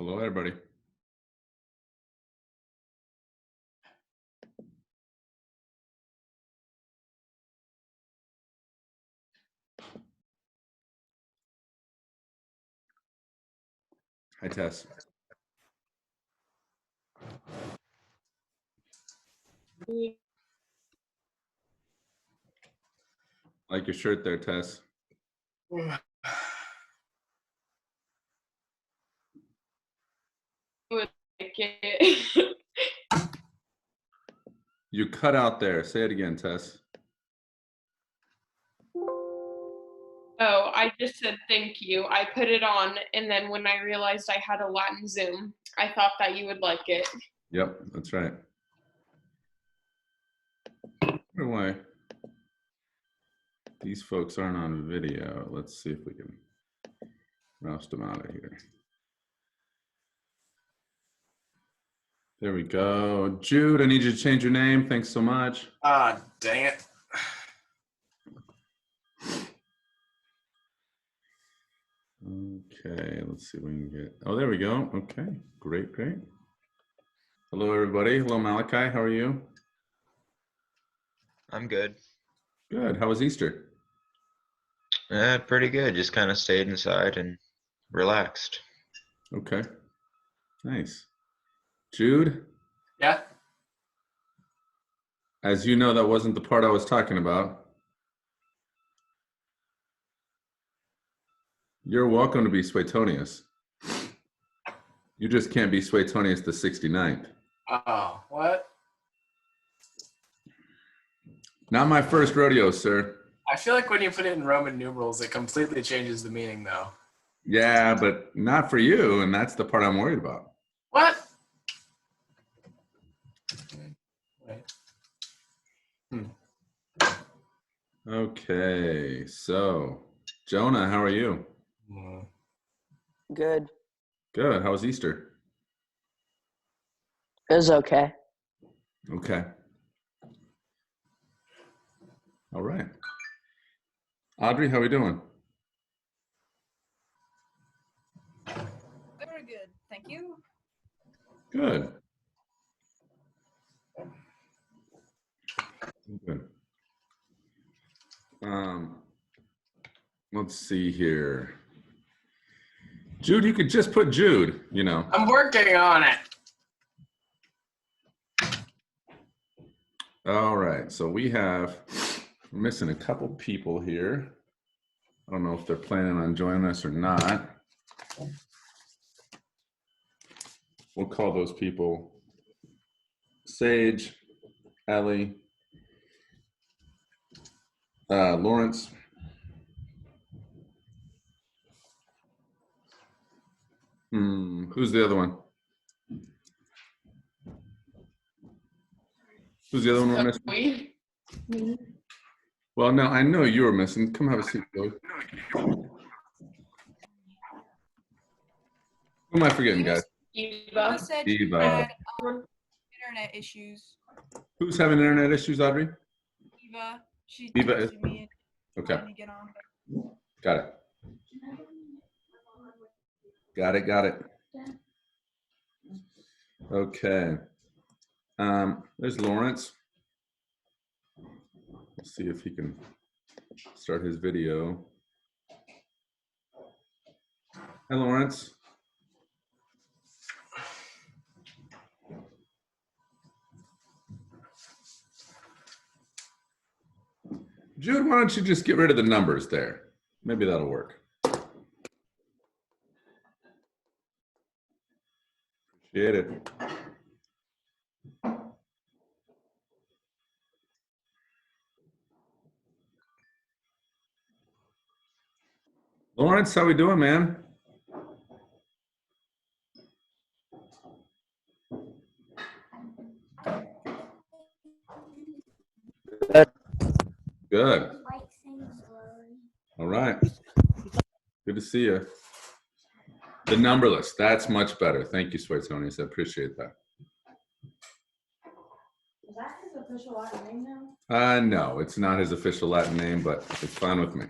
Hello, everybody. Hi, Tess. Like your shirt there, Tess. Would like it. You cut out there. Say it again, Tess. Oh, I just said thank you. I put it on, and then when I realized I had a Latin Zoom, I thought that you would like it. Yep, that's right. Why these folks aren't on video. Let's see if we can roust them out of here. There we go. Jude, I need you to change your name. Thanks so much. Ah, dang it. Okay, let's see if we can get, oh, there we go. Okay, great, great. Hello, everybody. Hello, Malachi. How are you? I'm good. Good. How was Easter? Pretty good. Just kind of stayed inside and relaxed. Okay, nice. Jude? Yeah? As you know, that wasn't the part I was talking about. You're welcome to be Suetonius. You just can't be Suetonius the 69th. Oh, what? Not my first rodeo, sir. I feel like when you put it in Roman numerals, it completely changes the meaning, though. Yeah, but not for you, and that's the part I'm worried about. What? Wait. Okay, so Jonah, how are you? Good. Good. How was Easter? It was okay. Okay. All right. Audrey, how are we doing? Very good, thank you. Good. Good. Let's see here. Jude, you could just put Jude, you know. I'm working on it. All right, so we're missing a couple people here. I don't know if they're planning on joining us or not. We'll call those people Sage, Ellie, Lawrence. Who's the other one? Who's the other one we're missing? Me? Well, no, I know you were missing. Come have a seat, Billy. Who am I forgetting, guys? Eva Eva. said she Eva. had internet issues. Who's having internet issues, Audrey? Eva, she Eva is- texted me and Okay, let me get on. got it. Got it. Okay. There's Lawrence. Let's see if he can start his video. Hi, Lawrence. Jude, why don't you just get rid of the numbers there? Maybe that'll work. Appreciate it. Lawrence, how we doing, man? Good. All right. Good to see you. The numberless. That's much better. Thank you, Suetonius. I appreciate that. Is that his official Latin name now? No, it's not his official Latin name, but it's fine with me.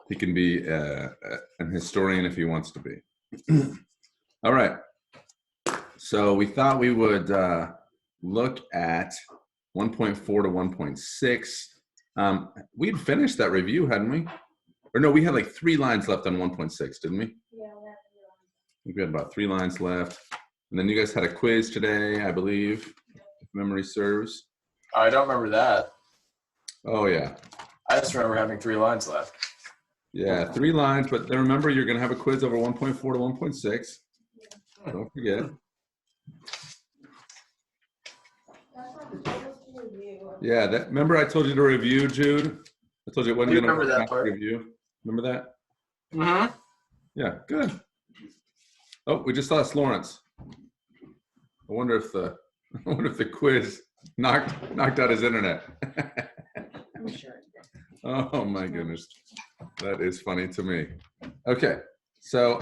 He can be an historian if he wants to be. All right. So we thought we would look at 1.4 to 1.6. We'd finished that review, hadn't we? Or no, we had like 3 lines left on 1.6, didn't we? Yeah, I think we had about 3 lines left. And then you guys had a quiz today, I believe, if memory serves. I don't remember that. Oh, yeah. I just remember having 3 lines left. Yeah, 3 lines, but then remember, you're going to have a quiz over 1.4 to 1.6. Don't forget. That's not the totals to review. Yeah, that. Remember I told you to review, Jude? I told you it wasn't I going to remember that part. review. Remember that? Mm-hmm. Yeah, good. Oh, we just lost Lawrence. I wonder if the quiz knocked out his internet. I'm sure. Oh my goodness, that is funny to me. Okay, so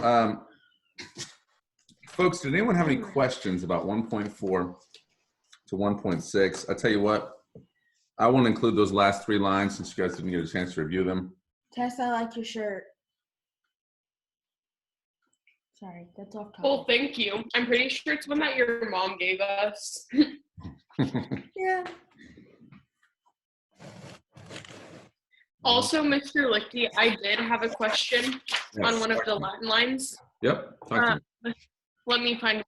folks, did anyone have any questions about 1.4 to 1.6? I'll tell you what, I won't include those last 3 lines since you guys didn't get a chance to review them. Tess, I like your shirt. Sorry, that's off topic. Well, thank you. I'm pretty sure it's one that your mom gave us. Yeah. Also, Mr. Lichty, I did have a question on Yes. one of the Latin lines. Yep, talk to me. Let me find it.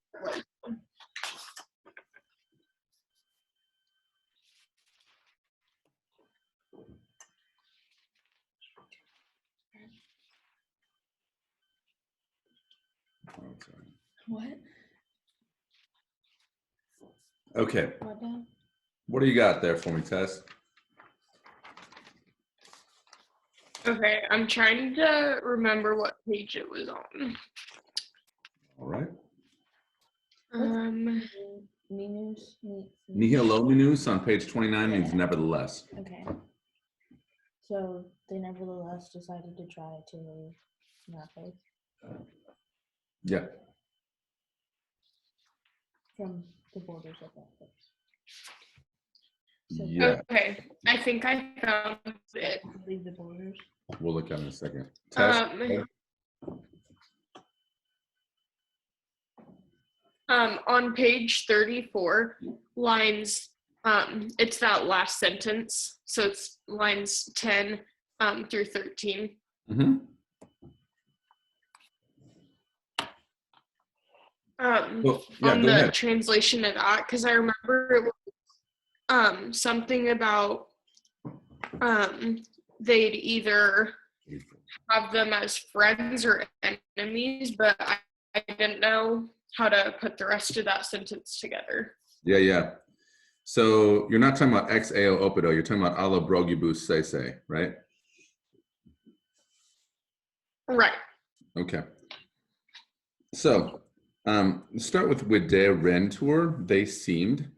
What? Okay, What now? what do you got there for me, Tess? Okay, I'm trying to remember what page it was on. All right. Minus. Nihilo minus on page 29 means nevertheless. Okay. So they nevertheless decided to try to not both Yeah. from the borders of that place. So Yeah, Okay, I think I found it. leave the borders. we'll look at it in a second. Tess, On page 34, lines, it's that last sentence. So it's lines 10 through 13. mm-hmm. Well, yeah, On go the ahead. translation of that, because I remember it was something about they'd either have them as friends or enemies, but I didn't know how to put the rest of that sentence together. Yeah. So you're not talking about ex eo opido, you're talking about alla brogibus sese, right? Right. Okay. So start with de rentur, they seemed.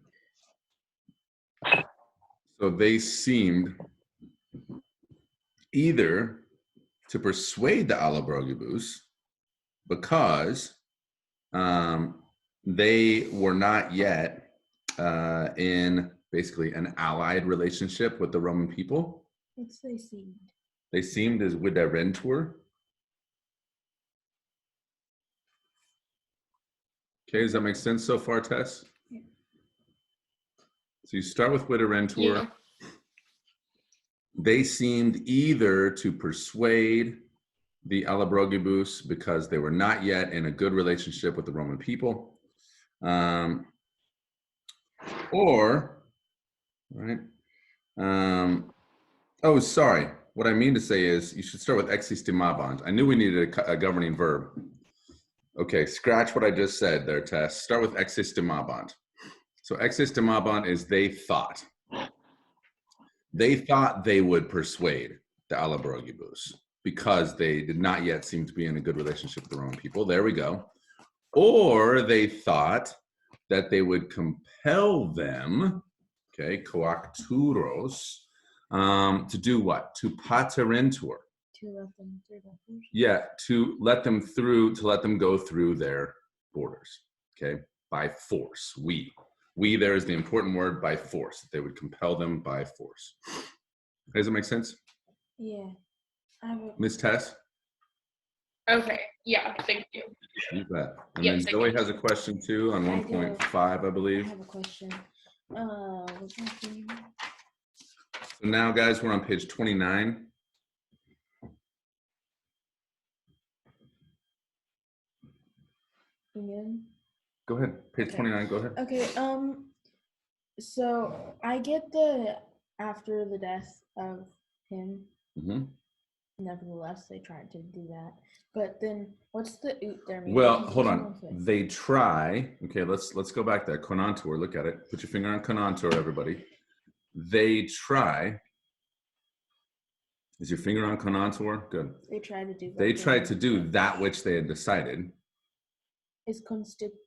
So they seemed either to persuade the alla brogibus because they were not yet in basically an allied relationship with the Roman people. What's they seemed? They seemed as with their rentur. Okay, does that make sense so far, Tess? Yeah. So you start with Witta rentur. Yeah. They seemed either to persuade the Alabrogibus because they were not yet in a good relationship with the Roman people, or, right? Oh, sorry. What I mean to say is you should start with existimabant. I knew we needed a governing verb. Okay, scratch what I just said there, Tess. Start with existimabant. So existimabant is they thought. They thought they would persuade the Alabrogibus because they did not yet seem to be in a good relationship with the Roman people. There we go. Or they thought that they would compel them, okay, coacturos, to do what? To paterentur. To let them through the borders. Yeah, to let them through, to let them go through their borders, okay, by force. We there is the important word, by force. That they would compel them by force. Does it make sense? Yeah. I have a, Ms. Tess? Okay. Yeah. Thank you. You bet. And Yes, then I Zoe do. has a question too on I do. 1.5, I I believe. have a question. What's my thing? So now, guys, we're on page 29. Again? Go ahead. Page Okay. 29. Go ahead. Okay, so I get the after the death of him, hmm nevertheless, they tried to do that. But then what's the oot there mean? Well, Because hold there's on. no fit. They try. Okay, let's go back there. Konantur. Look at it. Put your finger on Konantur, everybody. They try. Is your finger on Konantur? Good. They tried to do They that. tried to do that which they had decided. Is constituted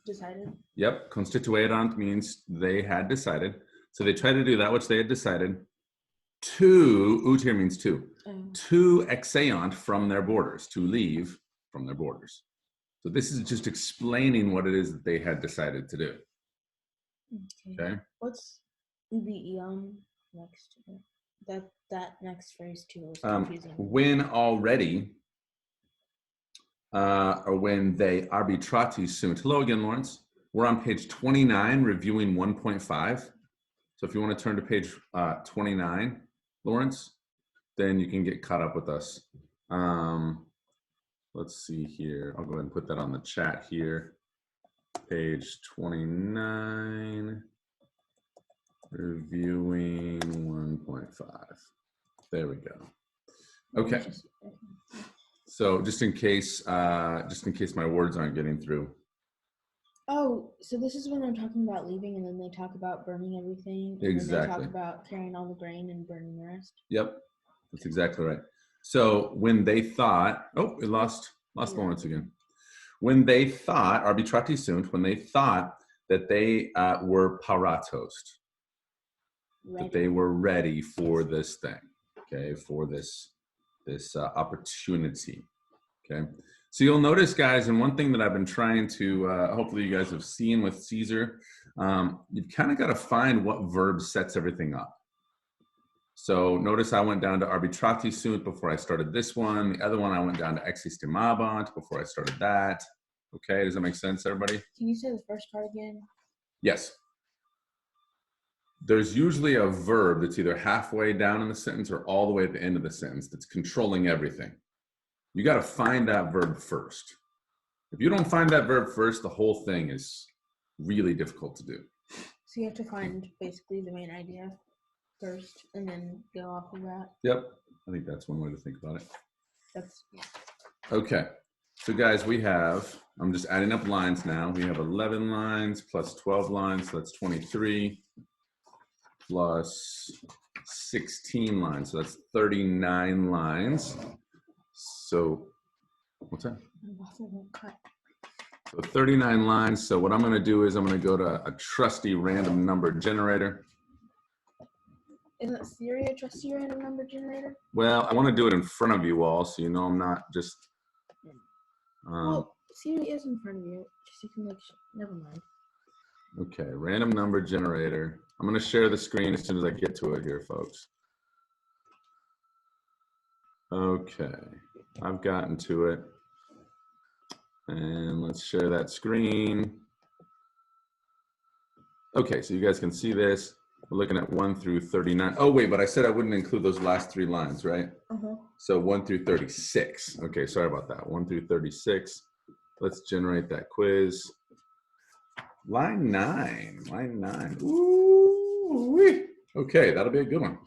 decided? Yep. Constituerant means they had decided. So they tried to do that which they had decided. To, ut here means to. To exeunt from their borders, to leave from their borders. So this is just explaining what it is that they had decided to do. Okay. What's ubi next? That next phrase too was confusing. When already, or when they arbitrati sunt. Hello again, Lawrence. We're on page 29, reviewing 1.5. So if you want to turn to page 29, Lawrence, then you can get caught up with us. Let's see here. I'll go ahead and put that on the chat here. Page 29, reviewing 1.5. There we go. Okay. So just in case my words aren't getting through. Oh, so this is when they're talking about leaving, and then they talk about burning everything. And Exactly. Then they talk about carrying all the grain and burning the rest. Yep, that's exactly right. So when they thought, oh, we lost Lawrence again. When they thought, arbitrati sunt, when they thought that they were paratost, that they were ready for this thing, okay, for this opportunity, okay. So you'll notice, guys, and one thing that I've been trying to, hopefully you guys have seen with Caesar, you've kind of got to find what verb sets everything up. So notice I went down to arbitrati sunt before I started this one. The other one I went down to existimabant before I started that. Okay, does that make sense, everybody? Can you say the first part again? Yes. There's usually a verb that's either halfway down in the sentence or all the way at the end of the sentence that's controlling everything. You got to find that verb first. If you don't find that verb first, the whole thing is really difficult to do. So you have to find basically the main idea first, and then go off of that. Yep, I think that's one way to think about it. That's yeah. Okay, so guys, we have, I'm just adding up lines now. We have 11 lines plus 12 lines, so that's 23, plus 16 lines, so that's 39 lines. So, what's that? So 39 lines. So what I'm going to do is I'm going to go to a trusty random number generator. Isn't Siri a trusty random number generator? Well, I want to do it in front of you all, so you know I'm not just. Well, Siri is in front of you. Just you can never mind. Okay, random number generator. I'm going to share the screen as soon as I get to it here, folks. Okay, I've gotten to it. And let's share that screen. Okay, so you guys can see this. We're looking at 1 through 39. Oh, wait, but I said I wouldn't include those last 3 lines, right? So 1 through 36. Okay, sorry about that. 1 through 36. Let's generate that quiz. Line 9. Line 9. Ooh-wee. Okay, that'll be a good one.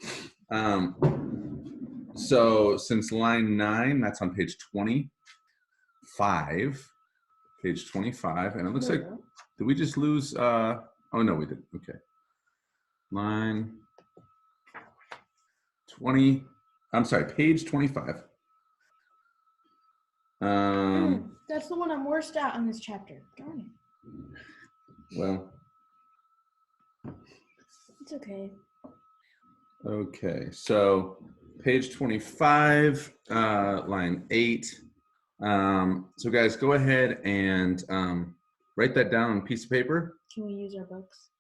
So since line 9, that's on page 25. Page 25. And it looks like, did we just lose? Oh, no, we didn't. Okay. Line 20. I'm sorry, page 25. That's the one I'm worst at in this chapter. Darn it. Well, It's okay. okay, so page 25, line 8. So guys, go ahead and write that down on a piece of paper. Can we use our books?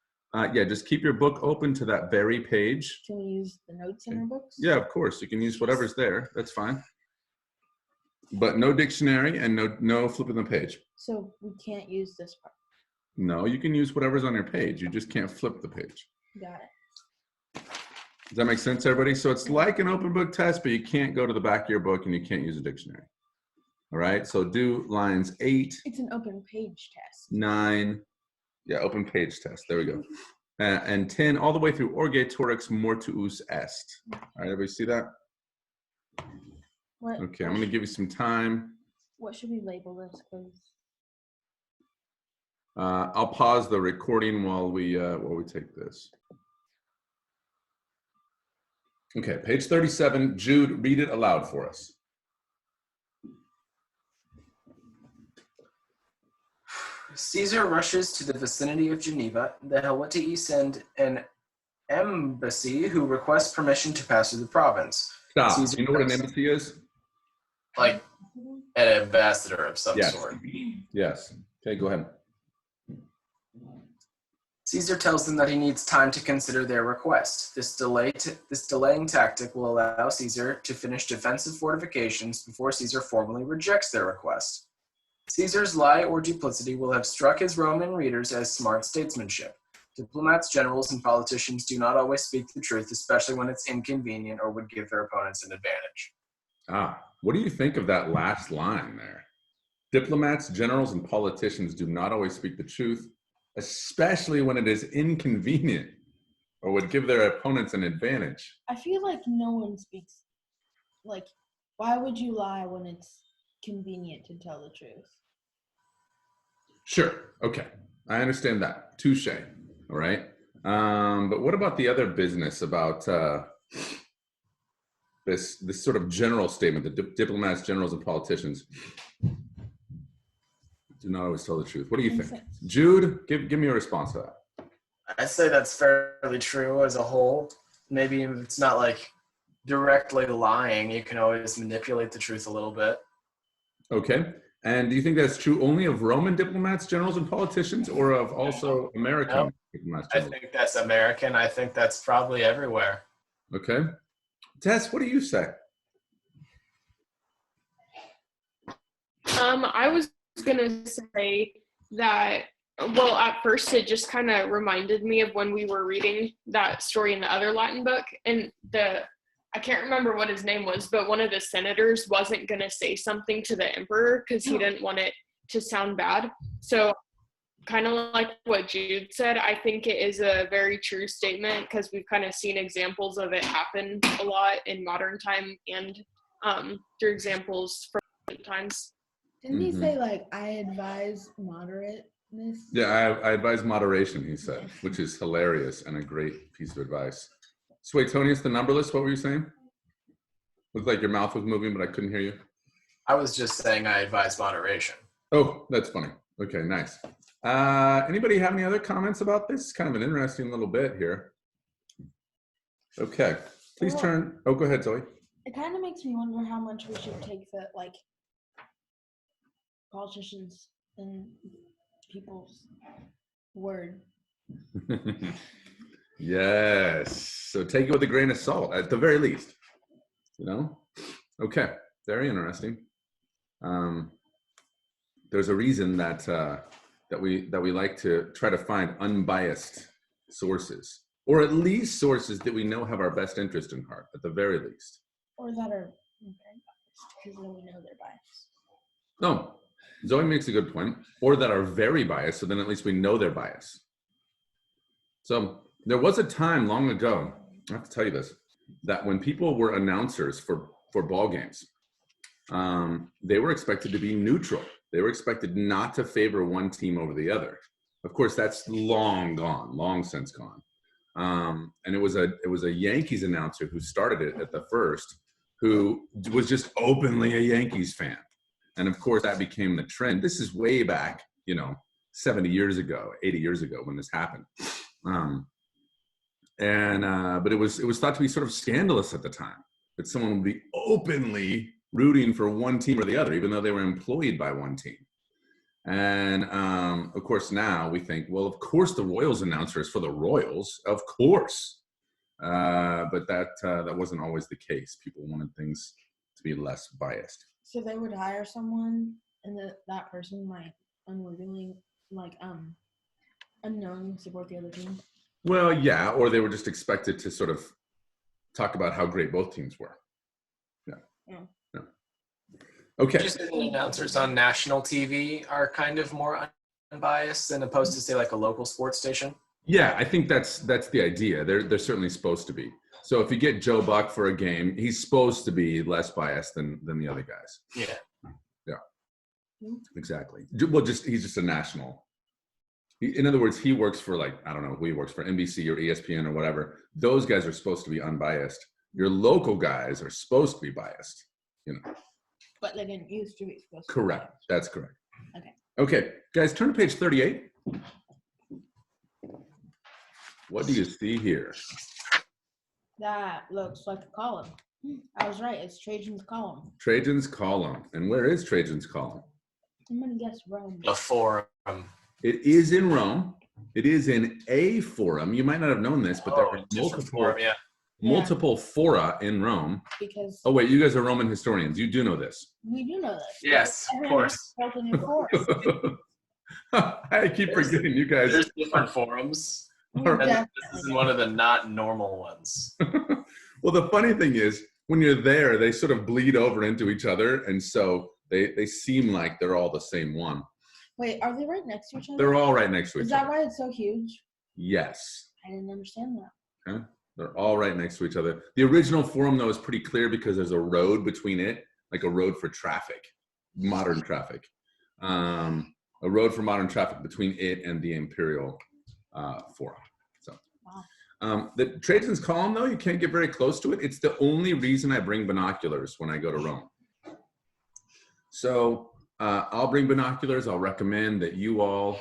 Yeah, just keep your book open to that very page. Can we use the notes in our books? Yeah, of course. You can use whatever's there. That's fine. but no dictionary and no flipping the page. So we can't use this part. No, you can use whatever's on your page. You just can't flip the page. Got it. Does that make sense, everybody? So it's like an open book test, but you can't go to the back of your book and you can't use a dictionary. All right, so do lines 8, It's an open page test. 9, yeah, open page test. There we go. And 10, all the way through Orge Torix Mortuus Est. All right, everybody see that? What? Okay, I'm going to give you some time. What should we label this? 'Cause I'll pause the recording while we take this. Okay, page 37. Jude, read it aloud for us. Caesar rushes to the vicinity of Geneva. The Helvetii send an embassy who requests permission to pass through the province. Stop. Caesar You know what an does. embassy is? Like an ambassador of some Yes. sort. Yes. Okay, go ahead. Caesar tells them that he needs time to consider their request. This delaying tactic will allow Caesar to finish defensive fortifications before Caesar formally rejects their request. Caesar's lie or duplicity will have struck his Roman readers as smart statesmanship. Diplomats, generals, and politicians do not always speak the truth, especially when it's inconvenient or would give their opponents an advantage. What do you think of that last line there? Diplomats, generals, and politicians do not always speak the truth, especially when it is inconvenient or would give their opponents an advantage. I feel like no one speaks. Like, why would you lie when it's convenient to tell the truth? Sure. Okay. I understand that. Touche. All right. But what about the other business about this sort of general statement that diplomats, generals, and politicians do not always tell the truth? What do you Makes think? sense. Jude, give me a response to that. I'd say that's fairly true as a whole. Maybe if it's not like directly lying, you can always manipulate the truth a little bit. Okay. And do you think that's true only of Roman diplomats, generals, and politicians, or of also American No. diplomats? I Generals? think that's American. I think that's probably everywhere. Okay. Tess, what do you say? I was gonna say that, well, at first it just kind of reminded me of when we were reading that story in the other Latin book, and I can't remember what his name was, but one of the senators wasn't gonna say something to the emperor because he didn't want it to sound bad. So kind of like what Jude said, I think it is a very true statement because we've kind of seen examples of it happen a lot in modern time and through examples from ancient times. Didn't he Mhm. say, like, I advise moderateness? Yeah, I advise moderation, he said, which is hilarious and a great piece of advice. Suetonius, the numberless, what were you saying? Looked like your mouth was moving, but I couldn't hear you. I was just saying I advise moderation. Oh, that's funny. Okay, nice. Anybody have any other comments about this? Kind of an interesting little bit here. Okay, please Well- turn. Oh, go ahead, Zoe. It kind of makes me wonder how much we should take the, like, politicians and people's word. Yes. So take it with a grain of salt, at the very least. You know? Okay. Very interesting. There's a reason that that we like to try to find unbiased sources, or at least sources that we know have our best interest in heart, at the very least. Or that are very biased, because then we know they're biased. No, Zoe makes a good point. Or that are very biased, so then at least we know they're biased. So there was a time long ago, I have to tell you this, that when people were announcers for ball games, they were expected to be neutral. They were expected not to favor one team over the other. Of course, that's long gone, long since gone. And it was a Yankees announcer who started it at the first, who was just openly a Yankees fan. And of course, that became the trend. This is way back, 70 years ago, 80 years ago when this happened. But it was thought to be sort of scandalous at the time that someone would be openly rooting for one team or the other, even though they were employed by one team. And of course, now we think, well, of course the Royals announcer is for the Royals, of course. But that wasn't always the case. People wanted things to be less biased. So they would hire someone, and that person might unwittingly, unknowingly support the other team. Well, yeah, or they were just expected to sort of talk about how great both teams were. Yeah. Yeah. Yeah. Okay. Did you say that announcers on national TV are kind of more unbiased than opposed to say like a local sports station? Yeah, I think that's the idea. They're certainly supposed to be. So if you get Joe Buck for a game, he's supposed to be less biased than the other guys. Yeah. Exactly. Well, he's just a national. In other words, he works for I don't know who he works for, NBC or ESPN or whatever. Those guys are supposed to be unbiased. Your local guys are supposed to be biased. But they didn't used to be supposed to. Correct. That's correct. Okay. Okay, guys, turn to page 38. What do you see here? That looks like a column. I was right. It's Trajan's column. Trajan's column. And where is Trajan's column? I'm gonna guess Rome. The forum. It is in Rome. It is in a forum. You might not have known this, but there are multiple fora in Rome. Because Oh, wait, you guys are Roman historians. You do know this. we do know this. Yes, of Everyone course. felt in your forest. I keep forgetting you guys. There's different forums. We're And definitely- this is one of the not normal ones. Well, the funny thing is, when you're there, they sort of bleed over into each other, and so they seem like they're all the same one. Wait, are they right next to each other? They're all right next to Is each that other. why it's so huge? Yes, I didn't understand that. they're all right next to each other. The original forum, though, is pretty clear because there's a road between it, like a road for traffic, modern traffic. A road for modern traffic between it and the Imperial Forum. So, the Trajan's column, though, you can't get very close to it. It's the only reason I bring binoculars when I go to Rome. So I'll bring binoculars. I'll recommend that you all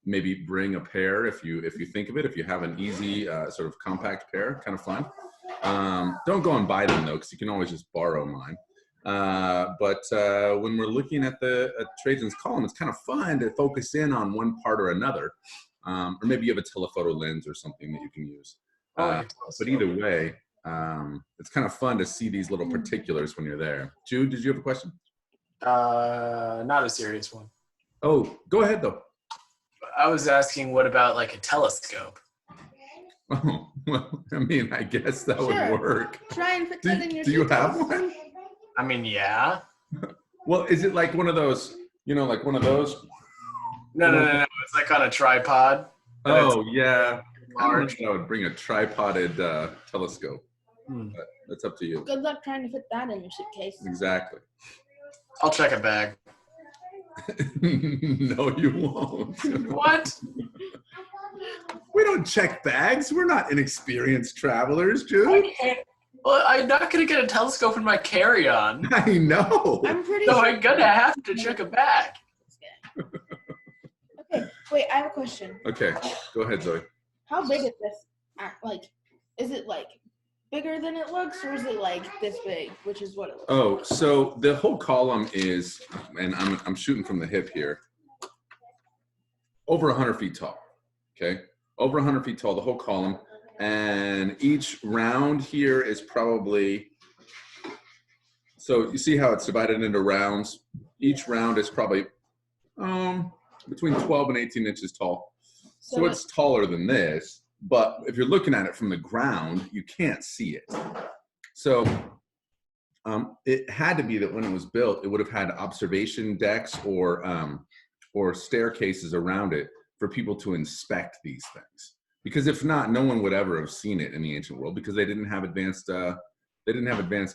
maybe bring a pair if you think of it. If you have an easy sort of compact pair, kind of fun. Don't go and buy them though, because you can always just borrow mine. But when we're looking at the Trajan's column, it's kind of fun to focus in on one part or another. Or maybe you have a telephoto lens or something that you can use. But either way, it's kind of fun to see these little particulars when you're there. Jude, did you have a question? Not a serious one. Oh, go ahead though. I was asking, what about like a telescope? Oh, well, I mean, I guess that Sure. would work. Try and fit Do, that in your do you have suitcase. one? I mean, yeah. Well, is it like one of those, like one of those? No. It's like on a tripod. Oh, yeah. I don't Large. know if I would bring a tripoded telescope. Hmm. But that's up to you. Good luck trying to fit that in your suitcase. Exactly. I'll check a bag. No, you won't. What? We don't check bags. We're not inexperienced travelers, Jude. I can't. Well, I'm not gonna get a telescope in my carry-on, I know. I'm pretty so sure. I'm gonna have to check a bag. Okay, wait, I have a question. Okay, go ahead, Zoe. How big is this? Is it like bigger than it looks, or is it like this big, which is what it looks Oh, so the whole column is, and I'm shooting from the hip here, over 100 feet tall. Okay, over 100 feet tall, the whole column, and each round here is probably. So you see how it's divided into rounds. Each round is probably between 12 and 18 inches tall. So it's taller than this, but if you're looking at it from the ground, you can't see it. So it had to be that when it was built, it would have had observation decks or staircases around it for people to inspect these things. Because if not, no one would ever have seen it in the ancient world because they didn't have advanced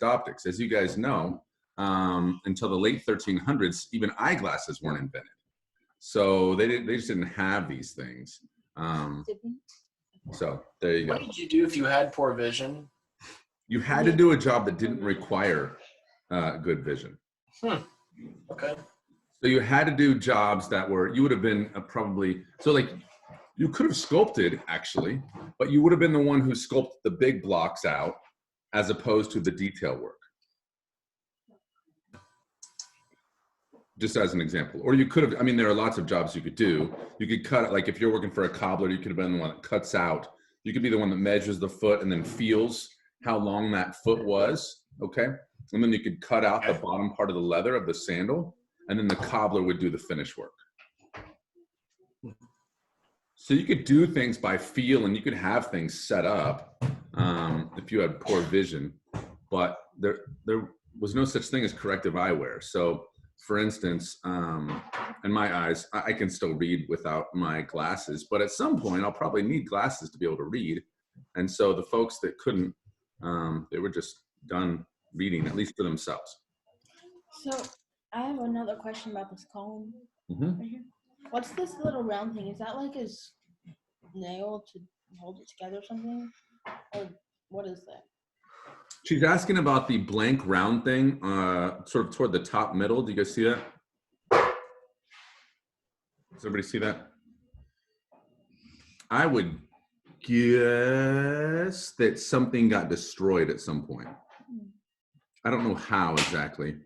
optics. As you guys know, until the late 1300s, even eyeglasses weren't invented. So they just didn't have these things. like. So there you go. What did you do if you had poor vision? You had to do a job that didn't require good vision. Okay. So you had to do jobs that you would have been you could have sculpted actually, but you would have been the one who sculpted the big blocks out as opposed to the detail work. Just as an example. Or you could have, there are lots of jobs you could do. You could cut, like if you're working for a cobbler, you could have been the one that cuts out. You could be the one that measures the foot and then feels how long that foot was, okay? And then you could cut out the bottom part of the leather of the sandal, and then the cobbler would do the finish work. So you could do things by feel, and you could have things set up if you had poor vision, but there was no such thing as corrective eyewear. So for instance, in my eyes, I can still read without my glasses, but at some point I'll probably need glasses to be able to read. And so the folks that couldn't, they were just done reading, at least for themselves. So I have another question about this column Mhm. right here. What's this little round thing? Is that like a nail to hold it together or something? Or what is that? She's asking about the blank round thing, sort of toward the top middle. Do you guys see that? Does everybody see that? I would guess that something got destroyed at some point. I don't know how exactly.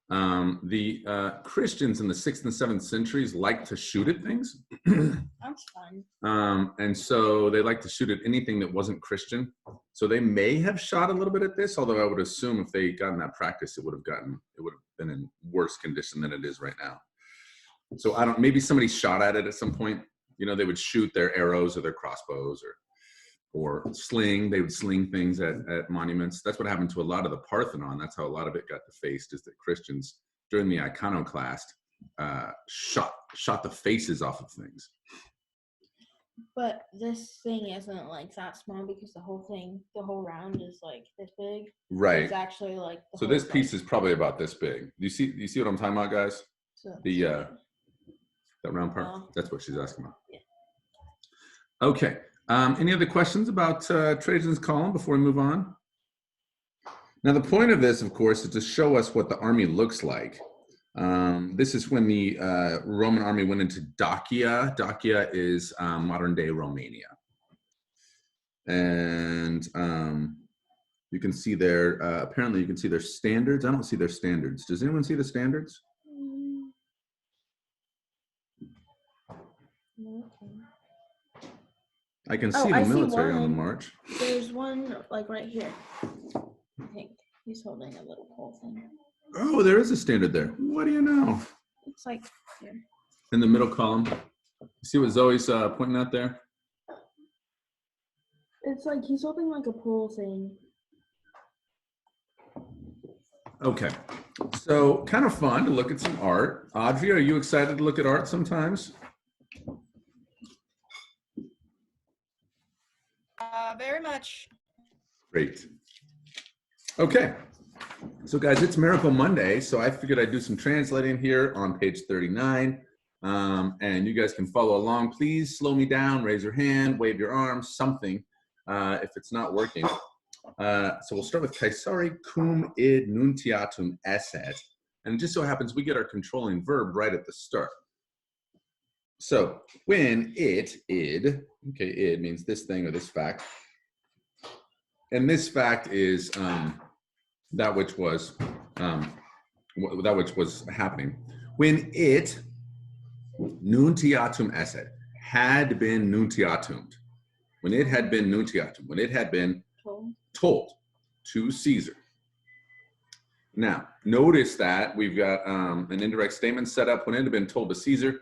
The Christians in the 6th and 7th centuries liked to shoot at things. That's fun. And so they like to shoot at anything that wasn't Christian. So they may have shot a little bit at this, although I would assume if they gotten that practice, it would have been in worse condition than it is right now. So maybe somebody shot at it at some point. You know, they would shoot their arrows or their crossbows or sling. They would sling things at monuments. That's what happened to a lot of the Parthenon. That's how a lot of it got defaced, is that Christians during the iconoclast shot the faces off of things. But this thing isn't like that small because the whole round is like this big. Right. It's actually like. So this piece is probably about this big. Do you see what I'm talking about, guys? That round part? That's what she's asking about. Yeah. Okay. Any other questions about Trajan's column before we move on? Now, the point of this, of course, is to show us what the army looks like. This is when the Roman army went into Dacia. Dacia is modern-day Romania. And you can see their, apparently you can see their standards. I don't see their standards. Does anyone see the standards? I can see the military on the march. There's one like right here. I think he's holding a little pole thing. Oh, there is a standard there. What do you know? It's like here. In the middle column. See what Zoe's pointing out there? It's like he's holding like a pole thing. Okay. So kind of fun to look at some art. Audrey, are you excited to look at art sometimes? Very much. Great. Okay. So guys, it's Miracle Monday, so I figured I'd do some translating here on page 39. And you guys can follow along. Please slow me down, raise your hand, wave your arms, something, if it's not working. So we'll start with Caesari cum id nuntiatum esset. And it just so happens we get our controlling verb right at the start. So when id, okay, id means this thing or this fact. And this fact is that which was happening. When it, nuntiatum esset, had been nuntiatumed. When it had been nuntiatum, when it had been told to Caesar. Now, notice that we've got an indirect statement set up when it had been told to Caesar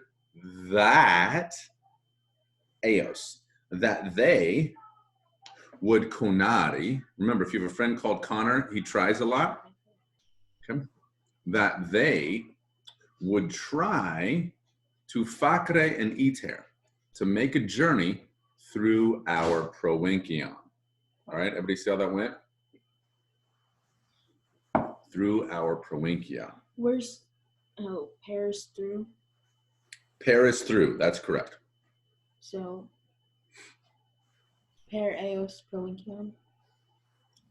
that eos, that they would conari. Remember, if you have a friend called Connor, he tries a lot. Okay. That they would try to facere and iter, to make a journey through our provincium. All right, everybody see how that went? Through our provincia. Where's Paris through? Paris through, that's correct. So per eos provincium.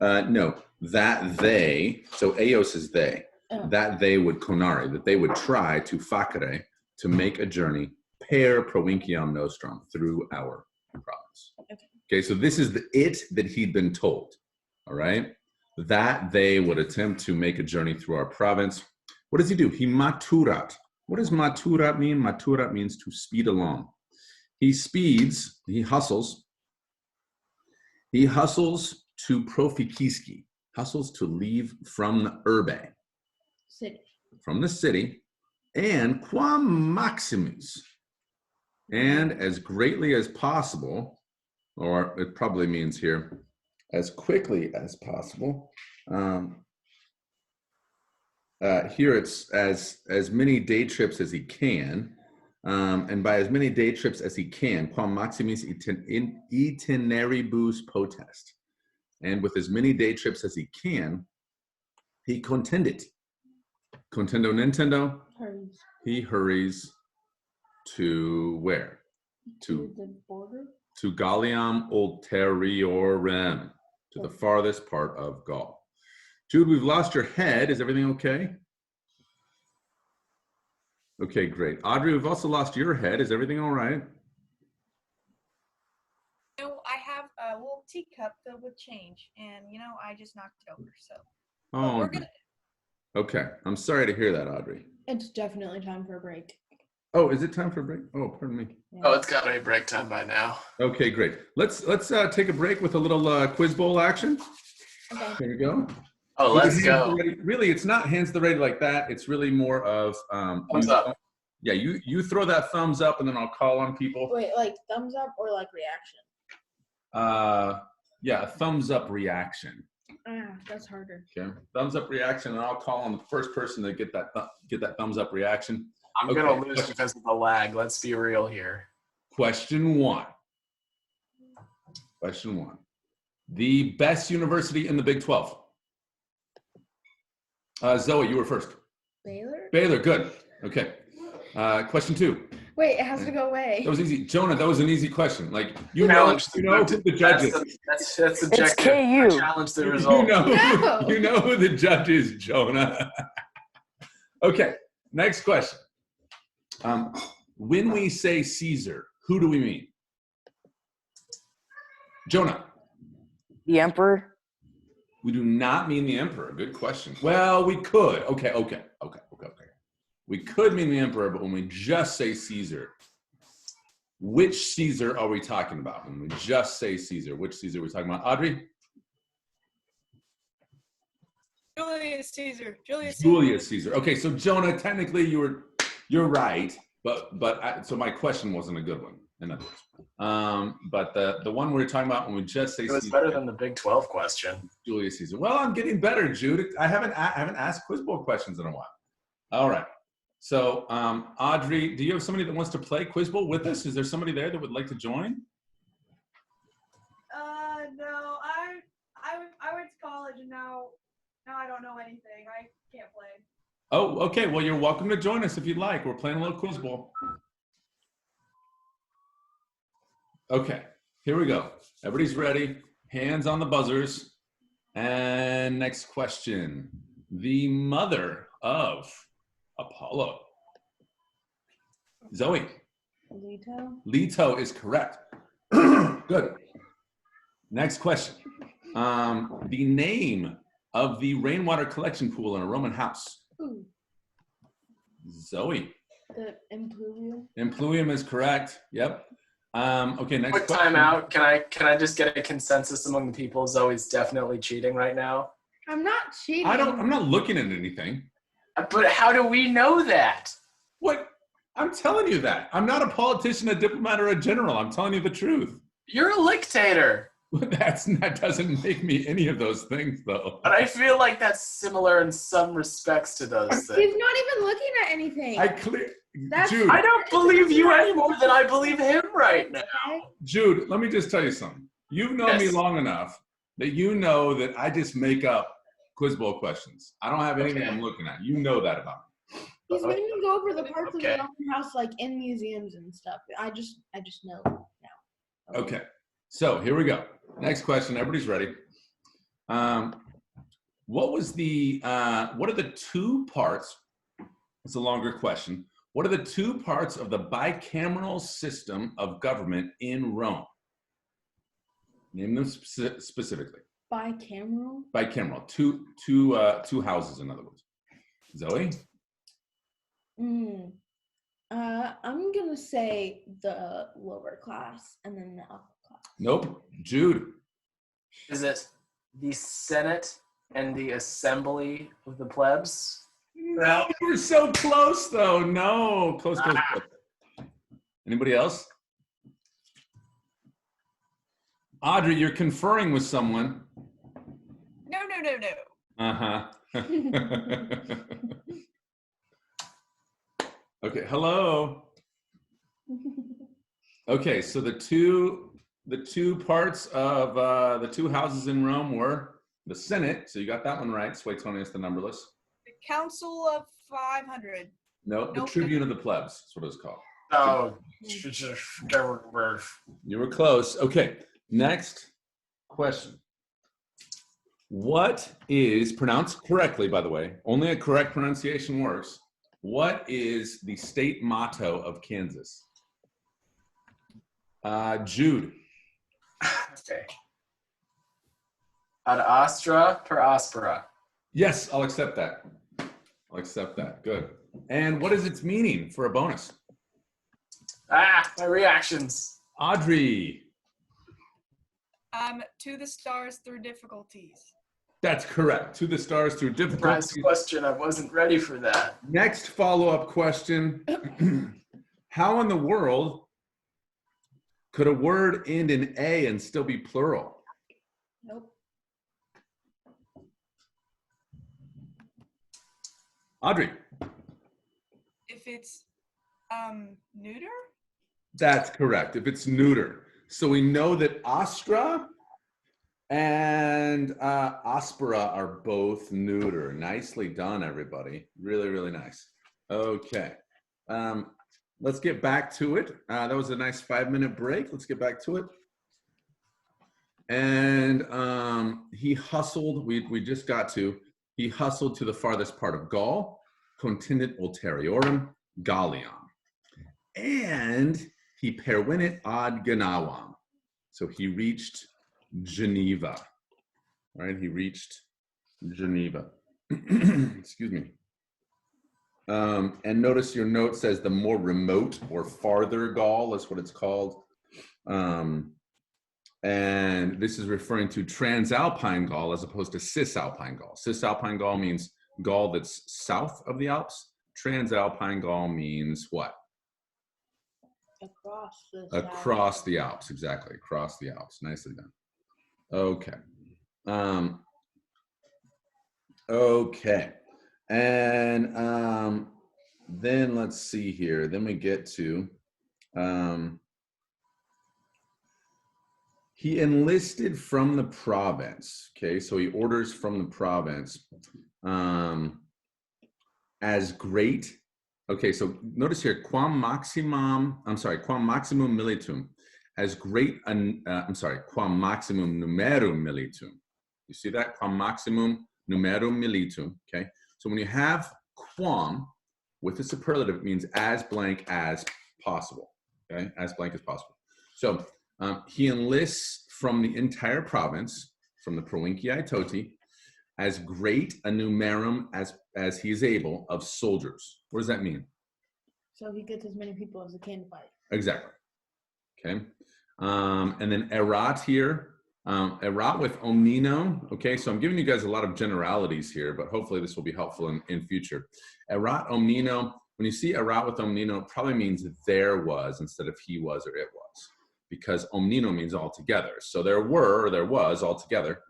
No, that they, so eos is they, that they would conari, that they would try to facere, to make a journey per provinciam nostrum, through our province. Okay, so this is the it that he'd been told, all right? That they would attempt to make a journey through our province. What does he do? He maturat. What does maturat mean? Maturat means to speed along. He speeds, he hustles to profikiski, hustles to leave from the urbe, City. from the city, and quam maximus, and as greatly as possible, or it probably means here, as quickly as possible. Here it's as many day trips as he can, and by as many day trips as he can, quam maximis itineribus potest, and with as many day trips as he can, he contendit. Contendo Nintendo, Hurries. he hurries to where? To the border. To Gallium Ulteriorem, to the farthest part of Gaul. Jude, we've lost your head. Is everything okay? Okay, great. Audrey, we've also lost your head. Is everything all right? I have a little teacup filled with change, and I just knocked it over. So Oh, we're gonna. okay. I'm sorry to hear that, Audrey. It's definitely time for a break. Oh, is it time for a break? Oh, pardon me. Yeah. Oh, it's got to be break time by now. Okay, great. Let's take a break with a little quiz bowl action. Okay. Here we go. Oh, With let's your hands go. ready. Really, it's not hands the ready like that. It's really more of Thumbs up. Yeah, you throw that thumbs up, and then I'll call on people. Wait, like thumbs up or like reaction? Yeah, a thumbs up reaction. That's harder. Okay, thumbs up reaction, and I'll call on the first person to get that thumbs up reaction. I'm gonna lose because of the lag. Let's be real here. Question one. The best university in the Big 12. Zoe, you were first. Baylor? Good. Okay. Question two. Wait, it has to go away. That was easy. Jonah, that was an easy question. Like, you know Challenge who the judge is. That's subjective. It's KU. I challenge the result. No. You know who the judge is, Jonah. Okay, next question. When we say Caesar, who do we mean? Jonah. The emperor? We do not mean the emperor. Good question. Well, we could. Okay. We could mean the emperor, but when we just say Caesar, which Caesar are we talking about? When we just say Caesar, which Caesar are we talking about? Audrey? Julius Caesar. Julius Caesar. Okay, so Jonah, technically you're right, but so my question wasn't a good one. In other words, but the one we're talking about when we just say It was Caesar, better than the Big 12 question. Julius Caesar. Well, I'm getting better, Jude. I haven't asked Quiz Bowl questions in a while. All right. So, Audrey, do you have somebody that wants to play Quiz Bowl with us? Is there somebody there that would like to join? No, I went to college and now I don't know anything. I can't play. Oh, okay. Well, you're welcome to join us if you'd like. We're playing a little Quiz Bowl. Okay, here we go. Everybody's ready. Hands on the buzzers. And next question. The mother of Apollo. Zoe. Leto is correct. Good. Next question. The name of the rainwater collection pool in a Roman house. Ooh. Zoe. The impluvium. Impluvium is correct. Yep. Okay, next Quick question. time out. Can I just get a consensus among the people? Zoe's definitely cheating right now. I'm not cheating. I'm not looking at anything. But how do we know that? What? I'm telling you that. I'm not a politician, a diplomat, or a general. I'm telling you the truth. You're a dictator. That doesn't make me any of those things, though. But I feel like that's similar in some respects to those He's things. not even looking at anything. Jude, I don't believe you any more than I believe him right now. Okay. Jude, let me just tell you something. You've known me Yes. long enough that you know that I just make up Quiz Bowl questions. I don't have anything Okay. I'm looking at. You know that about me. He's making me go over the parts Okay. of the Roman house like in museums and stuff. I just know now. Okay, so here we go. Next question. Everybody's ready. What are the two parts? It's a longer question. What are the two parts of the bicameral system of government in Rome? Name them specifically. Bicameral? Bicameral. Two houses, in other words. Zoe? I'm gonna say the lower class and then the upper class. Nope. Jude? Is it the Senate and the Assembly of the Plebs. No, you were so close, though. No, close. Anybody else? Audrey, you're conferring with someone. No. Uh-huh. Okay, hello. Okay, so the two parts of the two houses in Rome were the Senate, so you got that one right. Suetonius the numberless. The Council of 500. No, the Nope. Tribune of the Plebs. That's what it was called. Oh, You were close. Okay, next question. What is, pronounced correctly, by the way, only a correct pronunciation works. What is the state motto of Kansas? Jude. okay. Ad astra per aspera. Yes, I'll accept that. I'll accept that. Good. And what is its meaning for a bonus? My reactions. Audrey. To the stars through difficulties. That's correct. To the stars through Surprise difficulties. question. I wasn't ready for that. Next follow-up question. How in the world could a word end in A and still be plural? Nope. Audrey. If it's neuter? That's correct. If it's neuter. So we know that astra and aspera are both neuter. Nicely done, everybody. Really, really nice. Okay. Let's get back to it. That was a nice 5-minute break. Let's get back to it. And he hustled, we just got to, he hustled to the farthest part of Gaul, continent ulteriorum, Gallium. And he pervenit ad Genawam. So he reached Geneva. All right, he reached Geneva. Excuse me. And notice your note says the more remote or farther Gaul is what it's called. And this is referring to Transalpine Gaul as opposed to Cisalpine Gaul. Cisalpine Gaul means Gaul that's south of the Alps. Transalpine Gaul means what? Across the Alps, exactly. Across the Alps. Nicely done. Okay. Okay. And then let's see here. Then we get to he enlisted from the province. Okay, so he orders from the province as great. Okay, so notice here, quam maximum militum, as great, quam maximum numerum militum. You see that? Quam maximum numerum militum, okay? So when you have quam with a superlative, it means as blank as possible, okay? As blank as possible. So he enlists from the entire province, from the Provinciae Toti, as great a numerum as he is able of soldiers. What does that mean? So he gets as many people as he can to fight. Exactly. Okay. And then erat here, erat with omnino. Okay, so I'm giving you guys a lot of generalities here, but hopefully this will be helpful in future. Erat omnino, when you see erat with omnino, it probably means there was instead of he was or it was, because omnino means altogether. So there were or there was altogether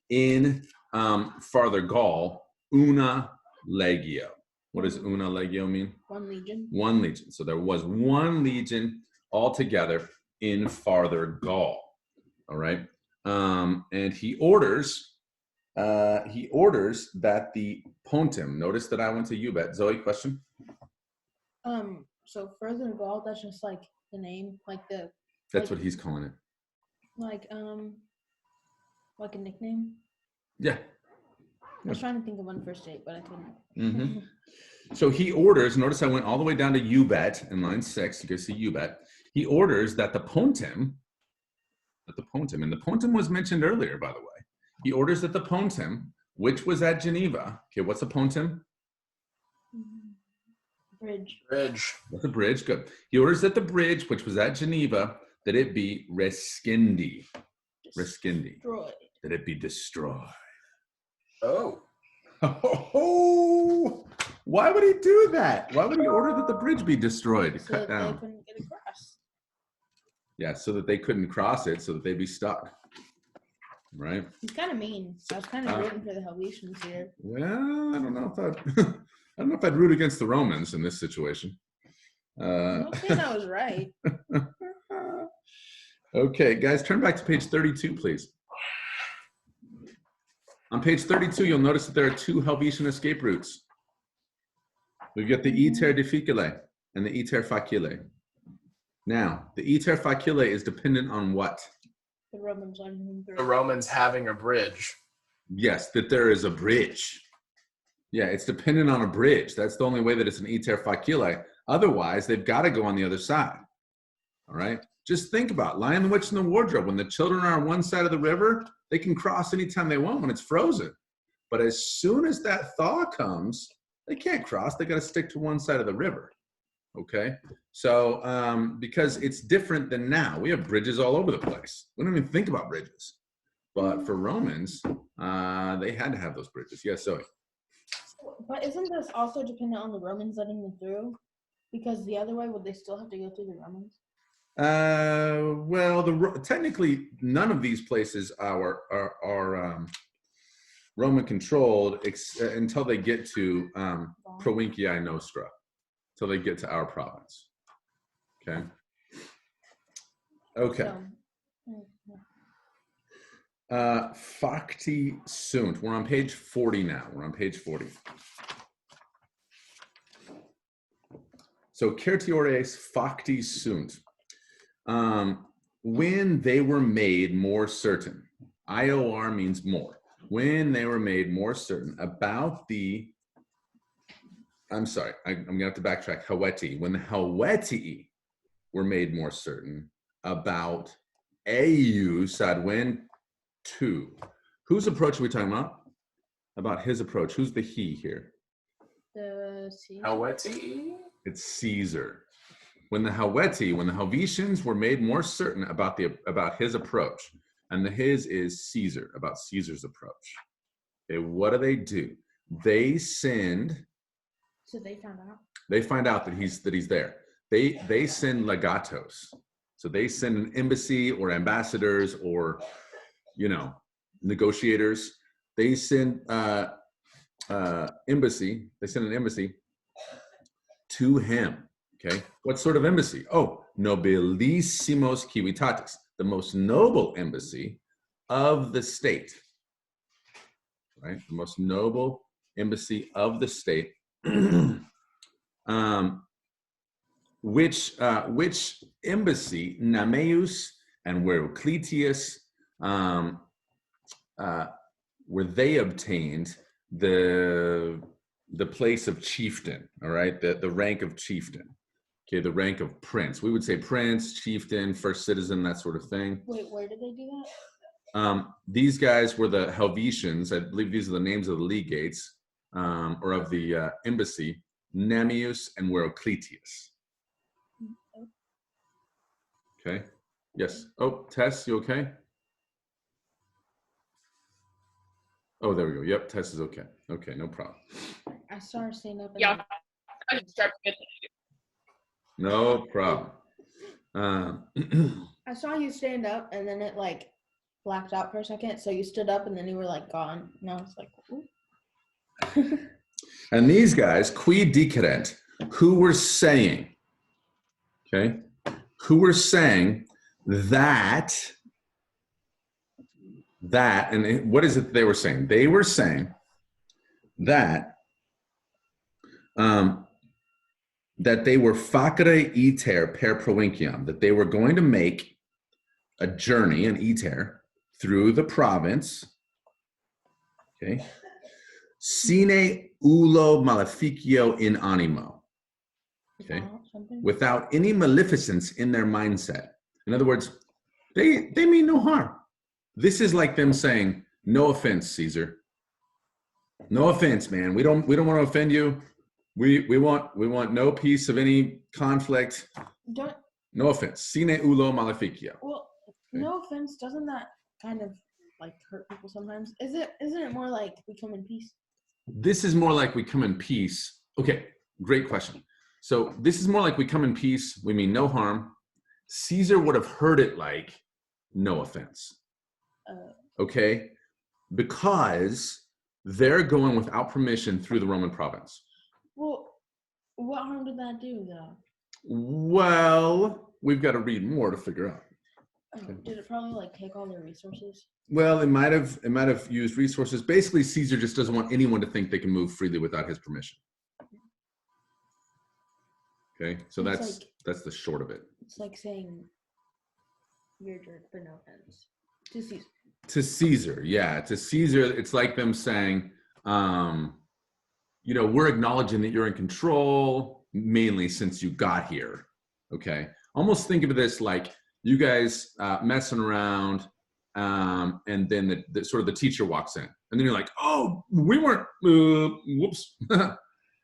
in farther Gaul, una legio. What does una legio mean? 1 legion. 1 legion. So there was 1 legion altogether in farther Gaul. All right. And he orders that the pontem, notice that I went to UBET. Zoe, question? So further Gaul, that's just like the name, That's what he's calling it. like a nickname. Yeah. I was trying to think of one first date, but I couldn't. Mm-hmm. So he orders, notice I went all the way down to UBET in line 6, you can see UBET. He orders that the pontem, and the pontem was mentioned earlier, by the way. He orders that the pontem, which was at Geneva, okay, what's a pontem? Bridge. That's a bridge, good. He orders that the bridge, which was at Geneva, that it be rescindi. Rescindi. Destroyed. that it be destroyed. Oh. Oh, why would he do that? Why would he order that the bridge be destroyed, So cut that they down? couldn't get across. Yeah, so that they couldn't cross it, so that they'd be stuck. Right? He's kind of mean. I was kind of rooting for the Helvetians here. Well, I don't know if I, I don't know if I'd root against the Romans in this situation. I'm not saying I was right. Okay, guys, turn back to page 32, please. On page 32, you'll notice that there are two Helvetian escape routes. We've got the Iter difficile and the Iter facile. Now, the Iter facile is dependent on what? The Romans letting him through. The Romans having a bridge. Yes, that there is a bridge. Yeah, it's dependent on a bridge. That's the only way that it's an Iter facile. Otherwise, they've got to go on the other side. All right? Just think about Lion, the Witch, and the Wardrobe. When the children are on one side of the river, they can cross anytime they want when it's frozen. But as soon as that thaw comes, they can't cross. They got to stick to one side of the river. Okay? So, because it's different than now. We have bridges all over the place. We don't even think about bridges. But for Romans, they had to have those bridges. Yes, Zoe. But isn't this also dependent on the Romans letting them through? Because the other way, would they still have to go through the Romans? Well, technically, none of these places are Roman controlled until they get to Provinciae Nostra, until they get to our province. Okay. Okay. Facti sunt. We're on page 40 now. We're on page 40. So certiores facti sunt. When they were made more certain. IOR means more. When they were made more certain about the, I'm sorry, I'm going to have to backtrack, Helvetii. When the Helvetii were made more certain about eius adven tu. Whose approach are we talking about? About his approach. Who's the he here? The sea. Helvetii? It's Caesar. When the Helvetii, when the Helvetians were made more certain about his approach, and the his is Caesar, about Caesar's approach. Okay, what do? They send. So they found out. They find out that he's there. They send legatos. So they send an embassy or ambassadors or, negotiators. They send embassy. They send an embassy to him. Okay, what sort of embassy? Oh, nobilissimos civitatis, the most noble embassy of the state. Right, the most noble embassy of the state. Which embassy, Nameus and Verocletius, where they obtained the place of chieftain, all right, the rank of chieftain. Okay, the rank of prince. We would say prince, chieftain, first citizen, that sort of thing. Wait, where did they do that? These guys were the Helvetians. I believe these are the names of the legates, or of the embassy, Namius and Verocletius. Okay. Yes. Oh, Tess, you okay? Oh, there we go. Yep, Tess is okay. Okay, no problem. I saw her stand up. And Yeah. I just started getting No problem. I saw you stand up, and then it like blacked out for a second. So you stood up, and then you were like gone. And I was like, ooh. And these guys, qui diceret, who were saying, okay, who were saying that, and what is it they were saying? They were saying that, that they were facere iter per provinciam, that they were going to make a journey, an iter, through the province, okay, sine ullo maleficio in animo, okay, without any maleficence in their mindset. In other words, they mean no harm. This is like them saying, no offense, Caesar. No offense, man. We don't want to offend you. We want no peace of any conflict. No offense. Sine ullo maleficio. Well, no offense. Doesn't that kind of like hurt people sometimes. Isn't it more like we come in peace? This is more like we come in peace. Okay, great question. So this is more like we come in peace. We mean no harm. Caesar would have heard it like no offense. Okay, because they're going without permission through the Roman province. Well, what harm did that do though? Well, we've got to read more to figure out. Did it probably like take all their resources? Well, it might have used resources. Basically, Caesar just doesn't want anyone to think they can move freely without his permission. Okay, so It's that's the short of it. It's like saying you're a jerk for no offense. To Caesar. To Caesar, yeah, to Caesar, it's like them saying, you know, we're acknowledging that you're in control, mainly since you got here. Okay, almost think of this like you guys messing around, and then the sort of the teacher walks in, and then you're like, oh, we weren't, whoops.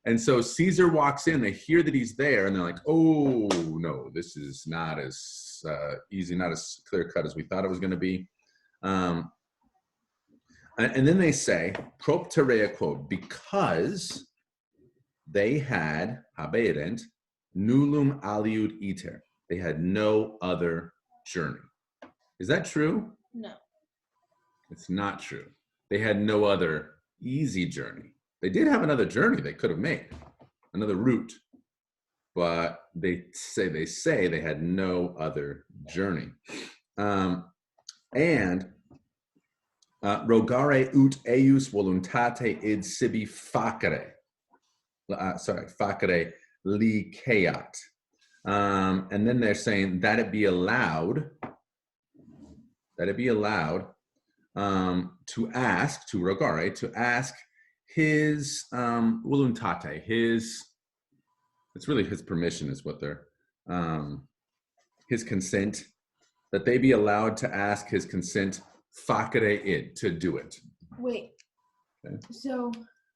And so Caesar walks in, they hear that he's there, and they're like, oh, no, this is not as easy, not as clear cut as we thought it was going to be. And then they say, propterea quod, because they had, haberent, nullum aliud iter. They had no other journey. Is that true? No. It's not true. They had no other easy journey. They did have another journey they could have made, another route, but they say they had no other journey. And rogare ut eius voluntate id sibi facere. Facere liceat. And then they're saying that it be allowed to ask, to rogare, to ask his voluntate, it's really his permission is what they're, his consent, that they be allowed to ask his consent, facere id, to do it. Wait. Okay. So.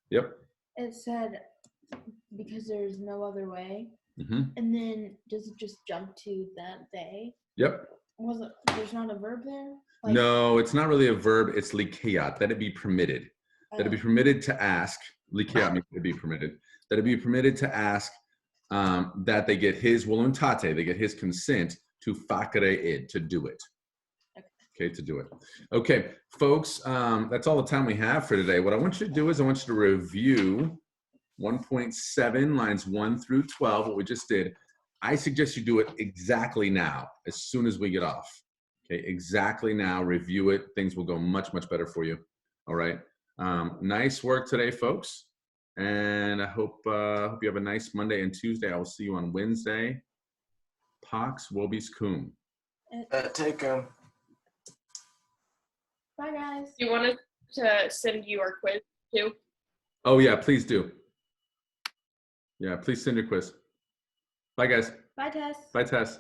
Yep. It said because there's no other way, Mm-hmm. and then does it just jump to that they? Yep. There's not a verb there? No, it's not really a verb. It's liceat, that it be permitted. That it be permitted to ask, liceat means to be permitted, that it be permitted to ask that they get his voluntate, they get his consent to facere id, to do it. Okay, to do it. Okay, folks, that's all the time we have for today. What I want you to do is I want you to review 1.7 lines 1 through 12, what we just did. I suggest you do it exactly now, as soon as we get off. Okay, exactly now, review it. Things will go much, much better for you. All right. Nice work today, folks. And I hope you have a nice Monday and Tuesday. I will see you on Wednesday. Pax vobis cum. Take care. Bye, guys. Do you want us to send you our quiz too? Oh, yeah, please do. Yeah, please send your quiz. Bye, guys. Bye, Tess. Bye, Tess.